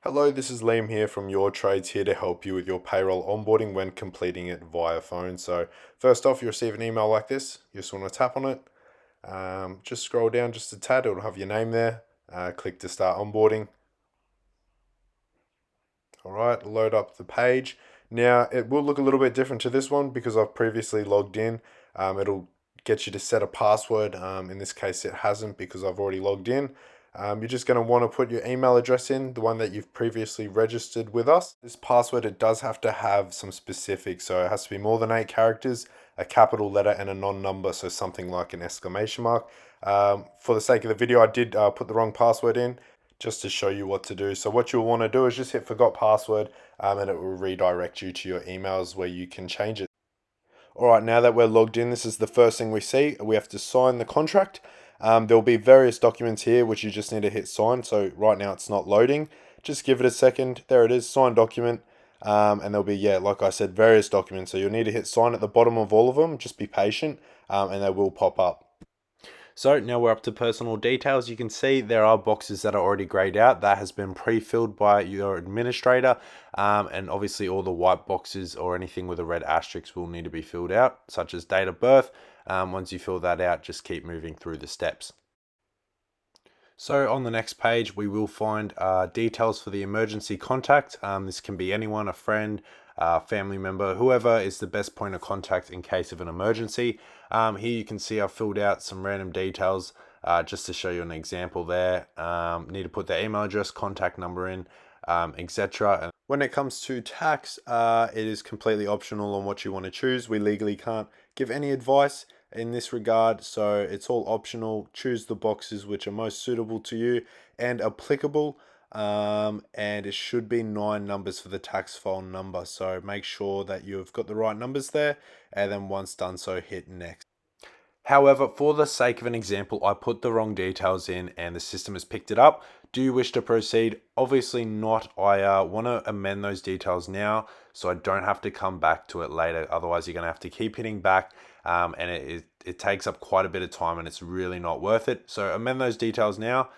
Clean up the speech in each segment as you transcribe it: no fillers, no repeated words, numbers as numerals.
Hello, this is Liam here from Your Trades, here to help you with your payroll onboarding when completing it via phone. So first off, you receive an email like this. You just want to tap on it. Just scroll down just a tad. It'll have your name there. Click to start onboarding. All right, load up the page. Now it will look a little bit different to this one because I've previously logged in. It'll get you to set a password. In this case, it hasn't because I've already logged in. You're just going to want to put your email address in, the one that you've previously registered with us. This password, it does have to have some specifics, so it has to be more than 8 characters, a capital letter, and a non-number, so something like an exclamation mark. For the sake of the video, I did put the wrong password in just to show you what to do. So what you'll want to do is just hit forgot password, and it will redirect you to your emails where you can change it. All right, now that we're logged in, this is the first thing we see. We have to sign the contract. There'll be various documents here which you just need to hit sign. So right now it's not loading. Just give it a second. There it is, sign document. And there'll be, yeah, like I said, various documents. So you'll need to hit sign at the bottom of all of them. Just be patient, and they will pop up. So now we're up to personal details. You can see there are boxes that are already grayed out. That has been pre-filled by your administrator. And obviously all the white boxes or anything with a red asterisk will need to be filled out, such as date of birth. Once you fill that out, just keep moving through the steps. So on the next page, we will find details for the emergency contact. This can be anyone, a friend, family member, whoever is the best point of contact in case of an emergency. Here you can see I've filled out some random details just to show you an example there. Need to put their email address, contact number in, etc. When it comes to tax, it is completely optional on what you want to choose. We legally can't give any advice in this regard, so it's all optional. Choose the boxes which are most suitable to you and applicable, and it should be 9 numbers for the tax file number, so make sure that you've got the right numbers there, and then once done so, hit next. However, for the sake of an example, I put the wrong details in and the system has picked it up. Do you wish to proceed? Obviously not. I want to amend those details now so I don't have to come back to it later. Otherwise, you're going to have to keep hitting back, and it takes up quite a bit of time and it's really not worth it. So amend those details now,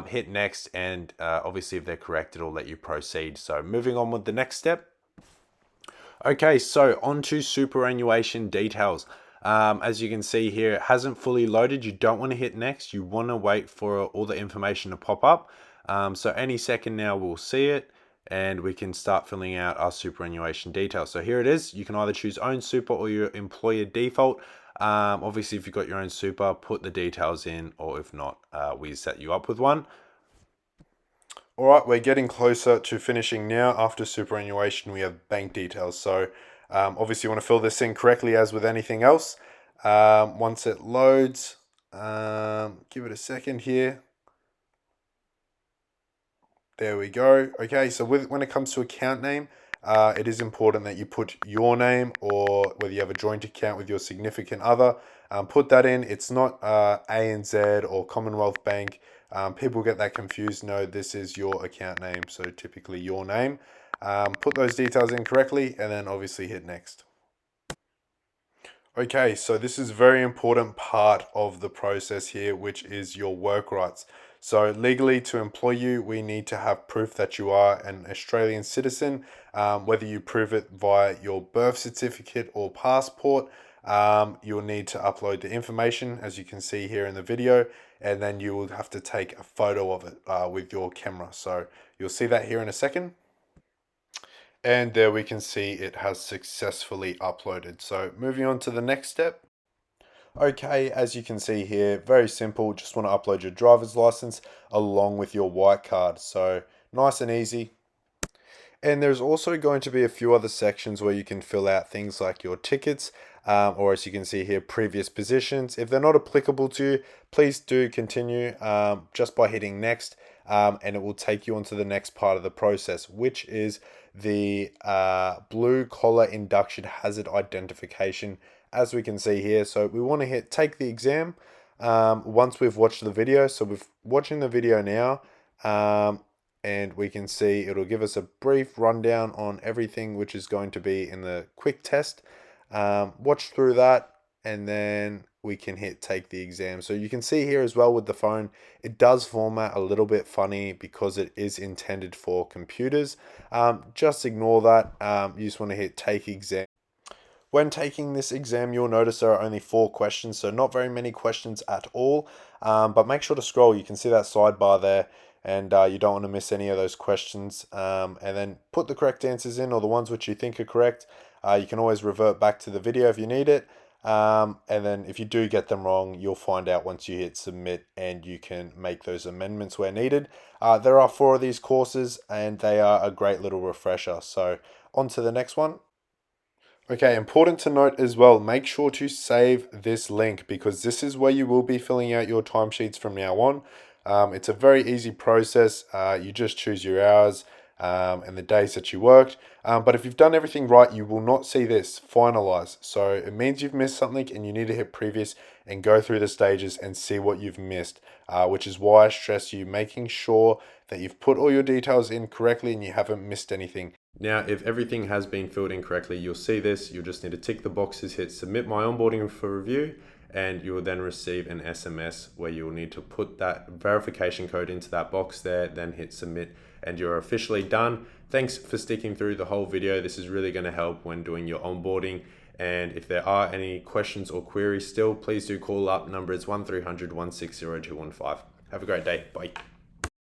hit next, and obviously if they're correct, it'll let you proceed. So moving on with the next step. Okay, so on to superannuation details. As you can see here, it hasn't fully loaded. You don't want to hit next. You want to wait for all the information to pop up. So any second now we'll see it and we can start filling out our superannuation details. So here it is. You can either choose own super or your employer default. Obviously, if you've got your own super, put the details in, or if not, we set you up with one. All right, we're getting closer to finishing now. After superannuation, we have bank details. So obviously you want to fill this in correctly as with anything else. Once it loads, give it a second here. There we go. Okay, so when it comes to account name, it is important that you put your name or whether you have a joint account with your significant other. Put that in. It's not ANZ or Commonwealth Bank. People get that confused. No, this is your account name, so typically your name. Put those details in correctly and then obviously hit next. Okay, so this is a very important part of the process here, which is your work rights. So legally, to employ you, we need to have proof that you are an Australian citizen, whether you prove it via your birth certificate or passport. You'll need to upload the information, as you can see here in the video, and then you will have to take a photo of it with your camera. So you'll see that here in a second. And there we can see it has successfully uploaded. So moving on to the next step. Okay, as you can see here, very simple. Just want to upload your driver's license along with your white card. So nice and easy. And there's also going to be a few other sections where you can fill out things like your tickets, or as you can see here, previous positions. If they're not applicable to you, please do continue just by hitting next, and it will take you on to the next part of the process, which is the blue collar induction hazard identification, as we can see here. So we want to hit take the exam once we've watched the video. So we're watching the video now. And we can see it'll give us a brief rundown on everything which is going to be in the quick test. Watch through that, and then we can hit take the exam. So you can see here as well with the phone, it does format a little bit funny because it is intended for computers. Just ignore that. You just want to hit take exam. When taking this exam, you'll notice there are only 4 questions, so not very many questions at all. But make sure to scroll. You can see that sidebar there, and you don't want to miss any of those questions. And then put the correct answers in, or the ones which you think are correct. You can always revert back to the video if you need it. And then if you do get them wrong, you'll find out once you hit submit, and you can make those amendments where needed. There are 4 of these courses, and they are a great little refresher. So on to the next one. Okay, important to note as well, make sure to save this link because this is where you will be filling out your timesheets from now on. It's a very easy process. You just choose your hours and the days that you worked. But if you've done everything right, you will not see this finalize. So it means you've missed something and you need to hit previous and go through the stages and see what you've missed, which is why I stress you making sure that you've put all your details in correctly and you haven't missed anything. Now, if everything has been filled in correctly, you'll see this. You'll just need to tick the boxes, hit submit my onboarding for review, and you will then receive an SMS where you will need to put that verification code into that box there, then hit submit, and you're officially done. Thanks for sticking through the whole video. This is really going to help when doing your onboarding. And if there are any questions or queries still, please do call up. Number is 1300 160 215. Have a great day. Bye.